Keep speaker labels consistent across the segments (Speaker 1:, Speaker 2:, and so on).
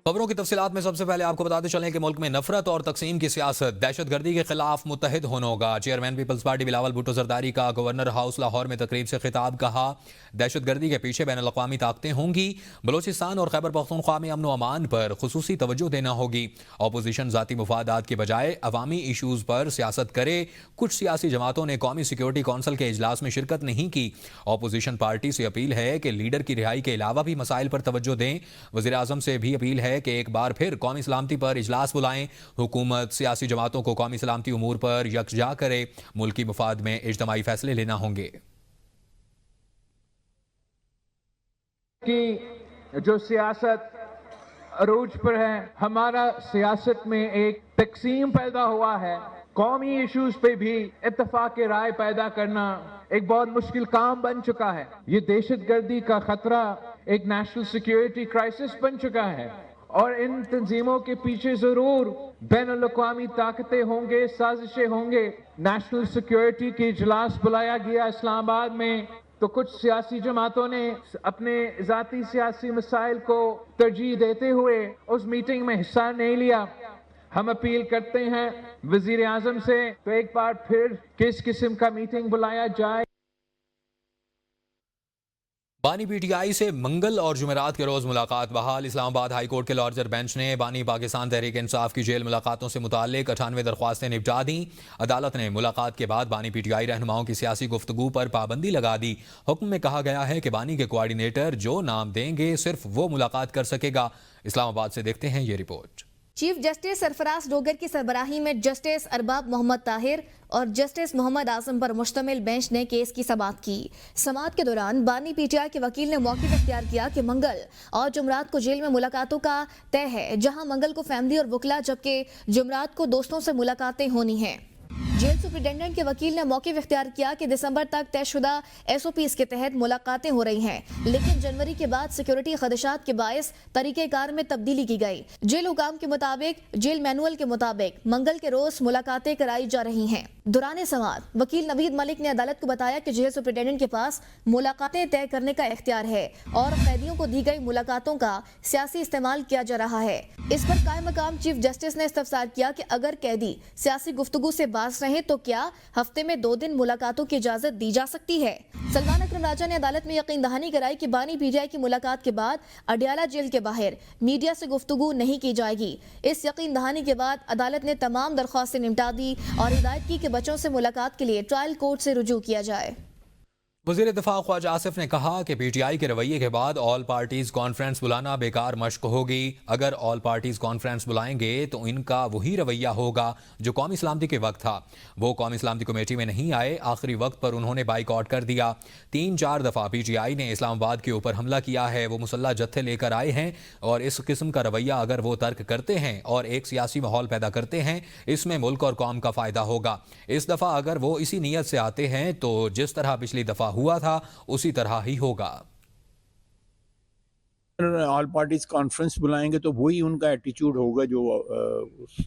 Speaker 1: खबरों की तफसीलात में सबसे पहले आपको बताते चलें कि मुल्क में नफरत और तकसीम की सियासत, दहशतगर्दी के खिलाफ मुत्तहिद होना होगा। Chairman people's party Bilawal Bhutto Zardari का गवर्नर हाउस लाहौर में तकरीब से खिताब, कहा दहशतगर्दी के पीछे बैन अल-अक़वामी ताकतें होंगी, बलोचिस्तान और खैबर पख्तूनख्वा में अमन व अमान पर खुसूसी तवज्जो देना होगी। अपोजिशन जाती मुफादात के बजाय अवामी इशूज़ पर सियासत करे। कुछ सियासी जमातों ने कौमी सिक्योरिटी कौंसिल के इजलास में शिरकत नहीं की। अपोजिशन पार्टी से अपील है कि लीडर की रिहाई के अलावा भी मसाइल पर तवज्जो दें। वज़ीर आज़म से भी अपील है कि एक बार फिर कौमी सलामती पर इजलास बुलाएं। हुकूमत सियासी जमातों को कौमी सलामती उमूर पर यकजा करे। मुल्की मुफाद में इज्तमाई फैसले लेना होंगे।
Speaker 2: कि जो सियासत अरूज पर है, हमारा सियासत में एक तकसीम पैदा हुआ है। कौमी इश्यूज पे भी इत्तेफाक राय पैदा करना एक बहुत मुश्किल काम बन चुका है। ये दहशतगर्दी का खतरा एक नेशनल सिक्योरिटी क्राइसिस बन चुका है और इन तंजीमों के पीछे जरूर बैन अल-अक़वामी ताकतें होंगे, साजिशें होंगे। नेशनल सिक्योरिटी के इजलास बुलाया गया इस्लामाबाद में, तो कुछ सियासी जमातों ने अपने जाती सियासी मसाइल को तरजीह देते हुए उस मीटिंग में हिस्सा नहीं लिया। हम अपील करते हैं वजीर आजम से, तो एक बार फिर किस किस्म का मीटिंग बुलाया जाए।
Speaker 1: बानी पीटीआई से मंगल और जुमेरात के रोज मुलाकात बहाल। इस्लामाबाद हाई कोर्ट के लार्जर बेंच ने बानी पाकिस्तान तहरीक इंसाफ की जेल मुलाकातों से मुताल्लिक 98 दरख्वास्तें निपटा दी। अदालत ने मुलाकात के बाद बानी पीटीआई रहनुमाओं की सियासी गुफ्तगू पर पाबंदी लगा दी। हुक्म में कहा गया है कि बानी के कोऑर्डिनेटर जो नाम देंगे सिर्फ वो मुलाकात कर सकेगा। इस्लामाबाद से देखते हैं ये report.
Speaker 3: Chief justice Sarfaraz Dogar की सरबराही में जस्टिस अरबाब मोहम्मद ताहिर और जस्टिस मोहम्मद आजम पर मुश्तमिल बेंच ने केस की समाअत की। समाअत के दौरान बानी पीटीआई के वकील ने मौक़िफ़ इख्तियार किया कि मंगल और जुमरात को जेल में मुलाकातों का तय है, जहां मंगल को फैमिली और वकला जबकि जुमरात को दोस्तों से मुलाकातें होनी हैं। जेल सुप्रिटेंडेंट के वकील ने मौक़िफ़ इख्तियार किया कि दिसंबर तक तयशुदा SOPs के तहत मुलाकातें हो रही हैं, लेकिन जनवरी के बाद सिक्योरिटी खदशात के बायस तरीक़ेकार में तब्दीली की गई। जेल हुकाम के मुताबिक जेल मैनुअल के मुताबिक मंगल के रोज मुलाकातें कराई जा रही हैं। दौरान समाअत वकील नवीद मलिक ने अदालत को बताया कि जेल सुप्रिटेंडेंट के पास मुलाकातें तय करने का इख्तियार है और कैदियों को दी गई मुलाकातों का सियासी इस्तेमाल किया जा रहा है। इस पर कायम मकाम चीफ जस्टिस ने इस्तफसार किया कि अगर कैदी सियासी गुफ्तगू से बाज रहे तो क्या हफ्ते में 2 दिन मुलाकातों की इजाजत दी जा सकती है। सलमान अकरम राजा ने अदालत में यकीन दहानी कराई कि बानी पीटीआई की मुलाकात के बाद अडियाला जेल के बाहर मीडिया से गुफ्तगू नहीं की जाएगी। इस यकीन दहानी के बाद अदालत ने तमाम दरख्वास्तें निपटा दी और हिदायत की कि बच्चों से मुलाकात के लिए ट्रायल कोर्ट से रुजू किया जाए।
Speaker 1: वज़ीर दिफ़ा ख्वाजा आसिफ ने कहा कि पीटीआई के रवैये के बाद ऑल पार्टीज़ कॉन्फ्रेंस बुलाना बेकार मश्क होगी। अगर ऑल पार्टीज़ कॉन्फ्रेंस बुलाएंगे तो इनका वही रवैया होगा जो कौमी सलामती के वक्त था। वो कौमी सलामती कमेटी में नहीं आए, आखिरी वक्त पर उन्होंने बाइकआउट कर दिया। 3-4 दफ़ा पीटीआई ने इस्लामाबाद के ऊपर हमला किया है। वो मुसल्लह जत्थे लेकर आए हैं और इस किस्म का रवैया अगर वो तर्क करते हैं और एक सियासी माहौल पैदा करते हैं, इसमें मुल्क और कौम का फ़ायदा होगा। इस दफ़ा अगर वो इसी नीयत से आते हैं तो जिस तरह पिछली दफ़ा हुआ था उसी तरह ही होगा।
Speaker 4: ऑल पार्टीज कॉन्फ्रेंस बुलाएंगे तो वही उनका एटीट्यूड होगा जो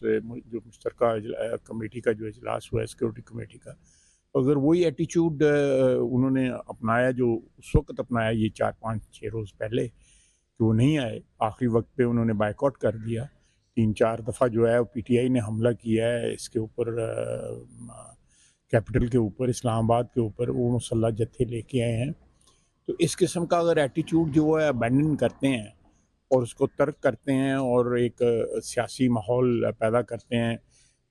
Speaker 4: जो मुश्तरका कमेटी का जो इजलास हुआ है सिक्योरिटी कमेटी का। अगर वही एटीट्यूड उन्होंने अपनाया जो उस वक्त अपनाया, ये 4-5-6 रोज़ पहले, कि वो नहीं आए, आखिरी वक्त पे उन्होंने बाइकआउट कर दिया। 3-4 दफ़ा जो है पीटीआई ने हमला किया है इसके ऊपर, कैपिटल के ऊपर, इस्लामाबाद के ऊपर, वो मुसल्लह जत्थे लेके आए हैं। तो इस किस्म का अगर एटीट्यूड जो है अबैंडन करते हैं और उसको तर्क करते हैं और एक सियासी माहौल पैदा करते हैं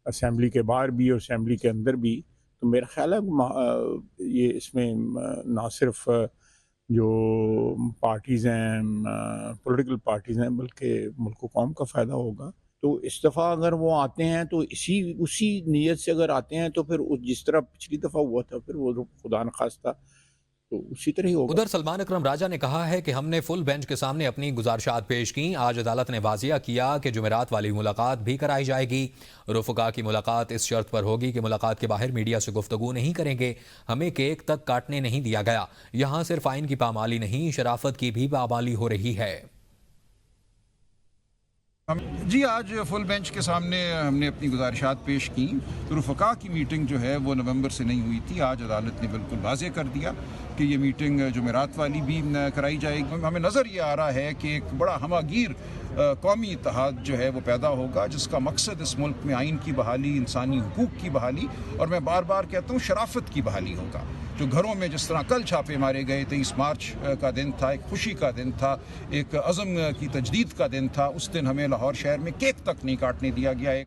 Speaker 4: असेंबली के बाहर भी और असेंबली के अंदर भी, तो मेरा ख्याल है ये इसमें ना सिर्फ जो पार्टीज़ हैं, पॉलिटिकल पार्टीज़ हैं, बल्कि मुल्क कौम का फ़ायदा होगा। तो इस दफ़ा अगर वो आते हैं तो उसी नीयत से अगर आते हैं तो फिर जिस तरह पिछली दफ़ा हुआ था फिर वो खुदा न खास्ता तो उसी तरह ही होगा।
Speaker 1: उधर सलमान अकरम राजा ने कहा है कि हमने फुल बेंच के सामने अपनी गुजारिशात पेश की। आज अदालत ने वाजिया किया कि जुमेरात वाली मुलाकात भी कराई जाएगी। रुफका की मुलाकात इस शर्त पर होगी कि मुलाकात के बाहर मीडिया से गुफ्तगू नहीं करेंगे। हमें केक तक काटने नहीं दिया गया। यहाँ सिर्फ आइन की पामाली नहीं, शराफत की भी पामाली हो रही है।
Speaker 5: जी, आज फुल बेंच के सामने हमने अपनी गुजारिशात पेश की। तो रुफका की मीटिंग जो है वो नवंबर से नहीं हुई थी। आज अदालत ने बिल्कुल वाज़ेह कर दिया कि ये मीटिंग जुमेरात वाली भी कराई जाएगी। हमें नज़र ये आ रहा है कि एक बड़ा हमागीर कौमी इत्तेहाद जो है वो पैदा होगा, जिसका मकसद इस मुल्क में आइन की बहाली, इंसानी हुकूक की बहाली और मैं बार बार कहता हूँ शराफत की बहाली होगा। जो घरों में जिस तरह कल छापे मारे गए, 23 मार्च का दिन था, एक खुशी का दिन था, एक अज़म की तजदीद का दिन था। उस दिन हमें लाहौर शहर में केक तक नहीं काटने दिया गया।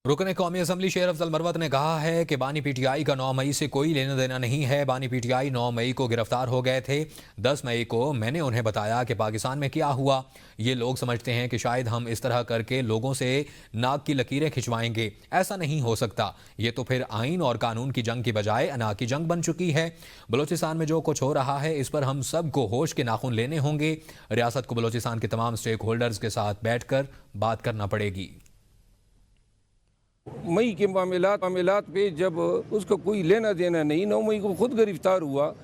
Speaker 1: रुकन कौमी असम्बली शेर अफजल मरवत ने कहा है कि बानी पीटीआई का 9 मई से कोई लेना देना नहीं है। बानी पीटीआई 9 मई को गिरफ्तार हो गए थे। 10 मई को मैंने उन्हें बताया कि पाकिस्तान में क्या हुआ। ये लोग समझते हैं कि शायद हम इस तरह करके लोगों से नाक की लकीरें खिंचवाएंगे। ऐसा नहीं हो सकता। ये तो फिर आइन और कानून की जंग की बजाय अना की जंग बन चुकी है। बलूचिस्तान में जो कुछ हो रहा है इस पर हम सबको होश के नाखून लेने होंगे। रियासत को बलूचिस्तान के तमाम स्टेक होल्डर्स के साथ बैठकर बात करना पड़ेगी।
Speaker 6: मई के मामलात पे जब उसका कोई लेना देना नहीं, 9 मई को खुद गिरफ्तार हुआ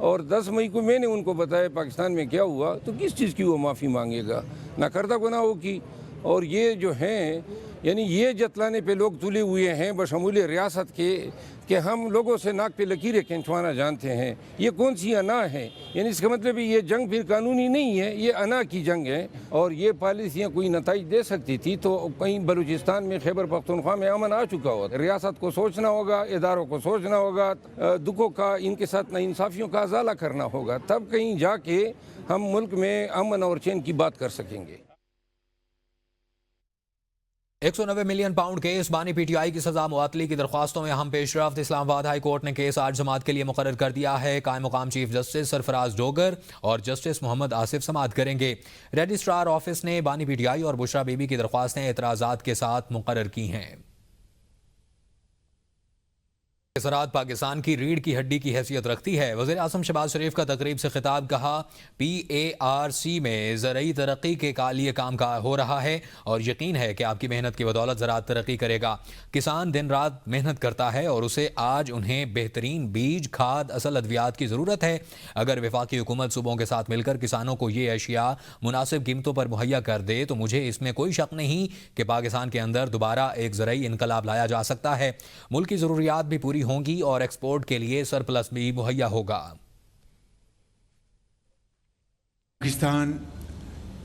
Speaker 6: और 10 मई को मैंने उनको बताया पाकिस्तान में क्या हुआ, तो किस चीज़ की वो माफ़ी मांगेगा? ना करदा गुनाहों की। और ये जो हैं यानी ये जतलाने पे लोग तुले हुए हैं बशमूल रियासत के कि हम लोगों से नाक पे लकीरें खिंचवाना जानते हैं। ये कौन सी अना है? यानी इसका मतलब ये जंग फिर कानूनी नहीं है, ये अना की जंग है। और ये पॉलिसियाँ कोई नताइज दे सकती थी तो कहीं बलूचिस्तान में खैबर पख्तूनख्वा में अमन आ चुका होता। रियासत को सोचना होगा, इदारों को सोचना होगा, दुखों का, इनके साथ नाइंसाफ़ियों का अजाला करना होगा, तब कहीं जाके हम मुल्क में अमन और चैन की बात कर सकेंगे।
Speaker 1: 190 मिलियन पाउंड केस, बानी पीटीआई की सजा मुअत्तली की दरख्वास्तों में अहम पेशरफ्त। इस्लामाबाद हाई कोर्ट ने केस आज समाअत के लिए मुकर्रर कर दिया है। कायम मुकाम चीफ जस्टिस सरफराज डोगर और जस्टिस मोहम्मद आसिफ समाअत करेंगे। रजिस्ट्रार ऑफिस ने बानी पीटीआई और बुशरा बीबी की दरख्वास्तें एतराज़ात के साथ मुकर्रर की हैं। सराहत पाकिस्तान की रीढ़ की हड्डी की हैसियत रखती है। वज़ीर आज़म शहबाज शरीफ का तकरीब से खिताब। कहा PARC में ज़रई तरक्की के लिए काम हो रहा है और यकीन है कि आपकी मेहनत की बदौलत ज़राअत तरक्की करेगा। किसान दिन रात मेहनत करता है और उसे आज उन्हें बेहतरीन बीज, खाद, असल अद्वियात की ज़रूरत है। अगर वफाकी हुकूमत सूबों के साथ मिलकर किसानों को ये अशिया मुनासिब कीमतों पर मुहैया कर दे तो मुझे इसमें कोई शक नहीं कि पाकिस्तान के अंदर दोबारा एक ज़रई इनकलाब लाया जा सकता है। मुल्क की ज़रूरियात भी पूरी होंगी और एक्सपोर्ट के लिए सरप्लस भी मुहैया होगा।
Speaker 7: पाकिस्तान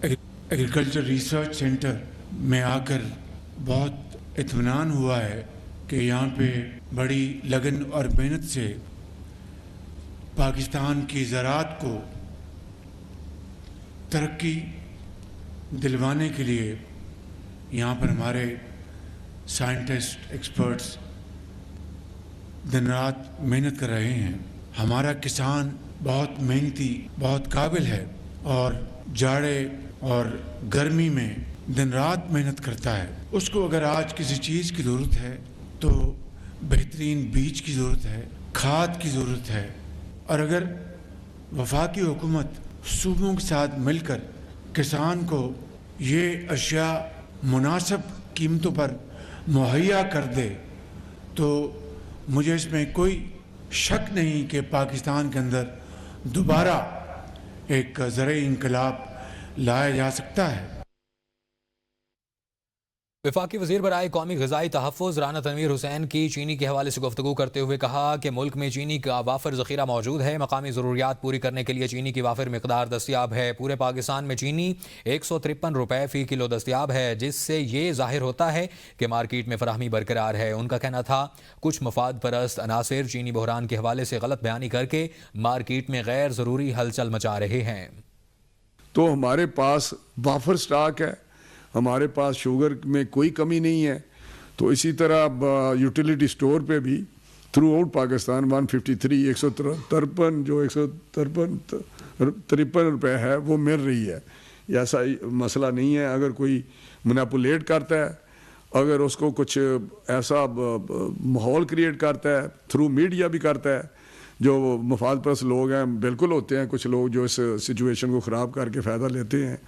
Speaker 7: एग्रीकल्चर रिसर्च सेंटर में आकर बहुत इत्मीनान हुआ है कि यहाँ पे बड़ी लगन और मेहनत से पाकिस्तान की ज़राअत को तरक्की दिलवाने के लिए यहाँ पर हमारे साइंटिस्ट, एक्सपर्ट्स दिन रात मेहनत कर रहे हैं। हमारा किसान बहुत मेहनती, बहुत काबिल है और जाड़े और गर्मी में दिन रात मेहनत करता है। उसको अगर आज किसी चीज़ की ज़रूरत है तो बेहतरीन बीज की ज़रूरत है, खाद की ज़रूरत है। और अगर वफाकी हुकूमत सूबों के साथ मिलकर किसान को ये अशिया मुनासिब कीमतों पर मुहैया कर दे तो मुझे इसमें कोई शक नहीं कि पाकिस्तान के अंदर दोबारा एक ज़रई इनकलाब लाया जा सकता है।
Speaker 1: वफाकी वज़ीर बराए कौमी ग़िज़ाई तहफ़्फ़ुज़ राना तनवीर हुसैन की चीनी के हवाले से गुफ्तगू करते हुए कहा कि मुल्क में चीनी का वाफिर ज़ख़ीरा मौजूद है। मकामी ज़रूरियात पूरी करने के लिए चीनी की वाफिर मिक़दार दस्तियाब है। पूरे पाकिस्तान में चीनी 153 रुपये फ़ी किलो दस्तियाब है, जिससे ये ज़ाहिर होता है कि मार्केट में फ़राहमी बरकरार है। उनका कहना था कुछ मफाद परस्त अनासिर चीनी बहरान के हवाले से गलत बयानी करके मार्केट में गैर ज़रूरी हलचल मचा रहे हैं।
Speaker 8: तो हमारे पास वाफर स्टॉक है, हमारे पास शुगर में कोई कमी नहीं है। तो इसी तरह यूटिलिटी स्टोर पे भी थ्रू आउट पाकिस्तान 153 153 जो 153 रुपये है वो मिल रही है। ऐसा मसला नहीं है। अगर कोई मैनिपुलेट करता है, अगर उसको कुछ ऐसा माहौल क्रिएट करता है, थ्रू मीडिया भी करता है, जो मफाद परस्त लोग हैं, बिल्कुल होते हैं कुछ लोग जो इस सिचुएशन को ख़राब करके फ़ायदा लेते हैं।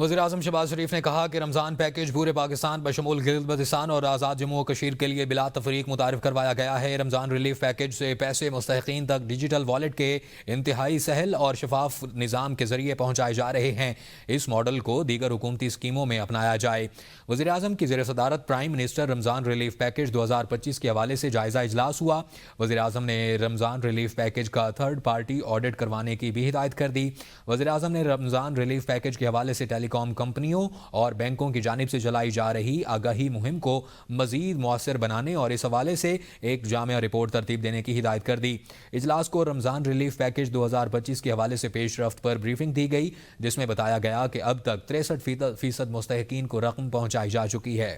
Speaker 1: वज़ीर-ए-आज़म शहबाज शरीफ ने कहा कि रमज़ान पैकेज पूरे पाकिस्तान बशमूल गिलगित-बल्तिस्तान और आज़ाद जम्मू कश्मीर के लिए बिला तफरीक मुतारिफ करवाया गया है। रमज़ान रिलीफ पैकेज से पैसे मुस्तहिकीन तक डिजिटल वॉलेट के इंतहाई सहल और शफाफ निज़ाम के जरिए पहुँचाए जा रहे हैं। इस मॉडल को दीगर हुकूमती स्कीमों में अपनाया जाए। वज़ीर-ए-आज़म की ज़ेर सदारत prime minister Ramzan relief package 2025 के हवाले से जायज़ा इजलास हुआ। वज़ीर-ए-आज़म ने रमज़ान रिलीफ पैकेज का थर्ड पार्टी ऑडिट करवाने की भी हिदायत कर दी। वज़ीर-ए-आज़म ने रमज़ान रिलीफ पैकेज के हवाले से टेलीकॉम कंपनियों और बैंकों की जानिब से चलाई जा रही आगाही मुहिम को मज़ीद मौसर बनाने और इस हवाले से एक जामिया रिपोर्ट तरतीब देने की हिदायत कर दी। इजलास को रमज़ान रिलीफ पैकेज 2025 के हवाले से पेश रफ्त पर ब्रीफिंग दी गई, जिसमें बताया गया कि अब तक 63% मुस्तहिकीन को रकम पहुँचाई जा चुकी है।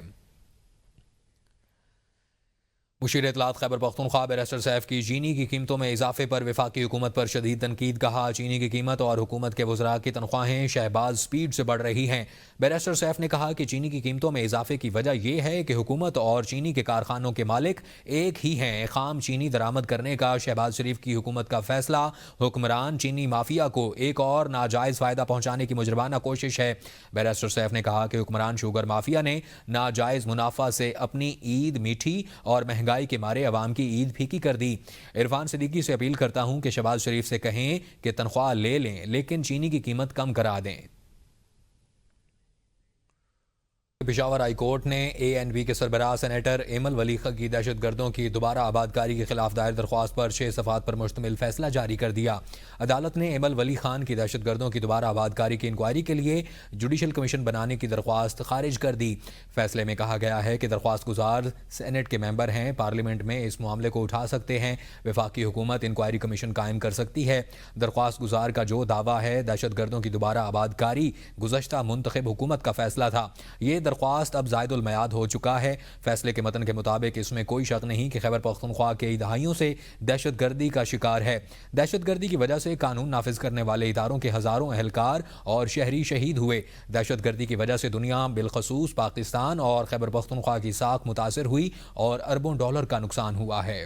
Speaker 1: मुशीर इत्तलात खैबर पख्तूनख्वा बैरिस्टर सैफ की चीनी की कीमतों में इजाफे पर वफाकी हुकूमत पर शदीद तनकीद। कहा, चीनी की कीमत और हुकूमत के वज़रा की तनख्वाहें शहबाज स्पीड से बढ़ रही हैं। बैरिस्टर सैफ ने कहा कि चीनी की कीमतों में इजाफे की वजह यह है कि हुकूमत और चीनी के कारखानों के मालिक एक ही हैं। खाम चीनी दरामद करने का शहबाज शरीफ की हुकूमत का फैसला हुक्मरान चीनी माफिया को एक और नाजायज़ फ़ायदा पहुँचाने की मुजरमाना कोशिश है। बैरिस्टर सैफ ने कहा कि हुक्मरान शुगर माफिया ने नाजायज़ मुनाफा से अपनी ईद मीठी और महंगाई के मारे अवाम की ईद फीकी कर दी। इरफान सिद्दीकी से अपील करता हूं कि शहबाज शरीफ से कहें कि तनख्वाह ले लें लेकिन चीनी की कीमत कम करा दें। पेशावर हाई कोर्ट ने ANP के सरबराह सेनेटर एमल वली की दहशतगर्दों की दोबारा आबादकारी के खिलाफ दायर दरख्वास्त पर 6 सफ़ात पर मुश्तमिल फैसला जारी कर दिया। अदालत ने एमल वली खान की दहशतगर्दों की दोबारा आबादकारी की इंक्वायरी के लिए जुडिशल कमीशन बनाने की दरख्वास्त खारिज कर दी। फैसले में कहा गया है कि दरख्वास्त गुजार सेनेट के मेंबर हैं, पार्लियामेंट में इस मामले को उठा सकते हैं। वफाकी हुकूमत इंक्वायरी कमीशन कायम कर सकती है। दरख्वास्त गुजार का जो दावा है दहशतगर्दों की दोबारा आबादकारी गुज़श्ता मुंतखब हुकूमत का फैसला था, ये दरख्वास्त अब ज़ायदुल मयाद हो चुका है। फैसले के मतन के मुताबिक इसमें कोई शक नहीं कि खैबर पख्तूनख्वा कई दहाइयों से दहशतगर्दी का शिकार है। दहशतगर्दी की वजह से कानून नाफिज करने वाले इदारों के हज़ारों अहलकार और शहरी शहीद हुए। दहशतगर्दी की वजह से दुनिया बिलखसूस पाकिस्तान और खैबर पख्तूनख्वा की साख मुतासर हुई और अरबों डॉलर का नुकसान हुआ है।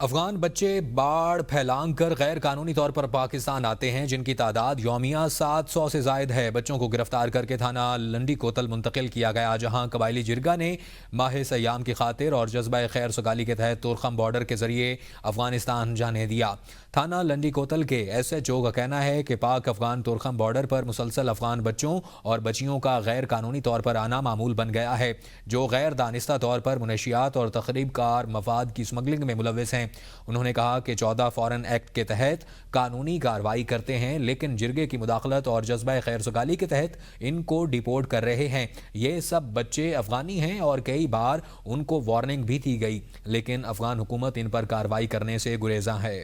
Speaker 1: अफगान बच्चे बाढ़ फैलांग कर गैर कानूनी तौर पर पाकिस्तान आते हैं, जिनकी तादाद यौमिया 700 से जायद है। बच्चों को गिरफ्तार करके थाना लंडी कोतल मुंतकिल किया गया, जहां कबायली जिरगा ने माह सयाम की खातिर और जज्बा खैर सगाली के तहत तुरखम बॉर्डर के जरिए अफगानिस्तान जाने दिया। थाना लंडी कोतल के SHO का कहना है कि पाक अफगान तुरखम बॉर्डर पर मुसलसल अफगान बच्चों और बच्चियों का गैर कानूनी तौर पर आना मामूल बन गया है, जो गैर दानिस्ता तौर पर मुनशियात और तखरीब कार मवाद की स्मगलिंग में मुलविस हैं। उन्होंने कहा कि 14 फॉरेन एक्ट के तहत कानूनी कार्रवाई करते हैं, लेकिन जिरगे की मुदाखलत और जज्बा खैर सगाली के तहत इनको डिपोर्ट कर रहे हैं। ये सब बच्चे अफगानी हैं और कई बार उनको वार्निंग भी दी गई, लेकिन अफगान हुकूमत इन पर कार्रवाई करने से गुरेजा है।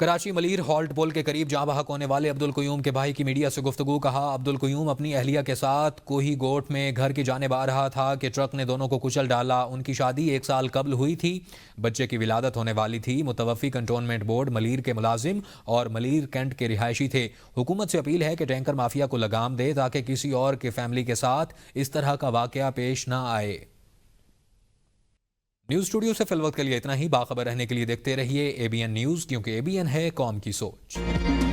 Speaker 1: कराची मलीर हॉल्ट पुल के करीब जहां बहक होने वाले अब्दुल क़य्यूम के भाई की मीडिया से गुफ्तगू। कहा, अब्दुल क़य्यूम अपनी अहलिया के साथ कोही गोट में घर की जानिब आ रहा था कि ट्रक ने दोनों को कुचल डाला। उनकी शादी 1 साल कबल हुई थी, बच्चे की विलादत होने वाली थी। मुतवफ़ी कंटोनमेंट बोर्ड मलीर के मुलाजिम और मलीर कैंट के रिहायशी थे। हुकूमत से अपील है कि टैंकर माफिया को लगाम दे ताकि किसी और के फैमिली के साथ इस तरह का वाकया पेश ना आए। न्यूज़ स्टूडियो से फिलवक्त के लिए इतना ही। बाखबर रहने के लिए देखते रहिए ABN न्यूज़, क्योंकि ABN है कौम की सोच।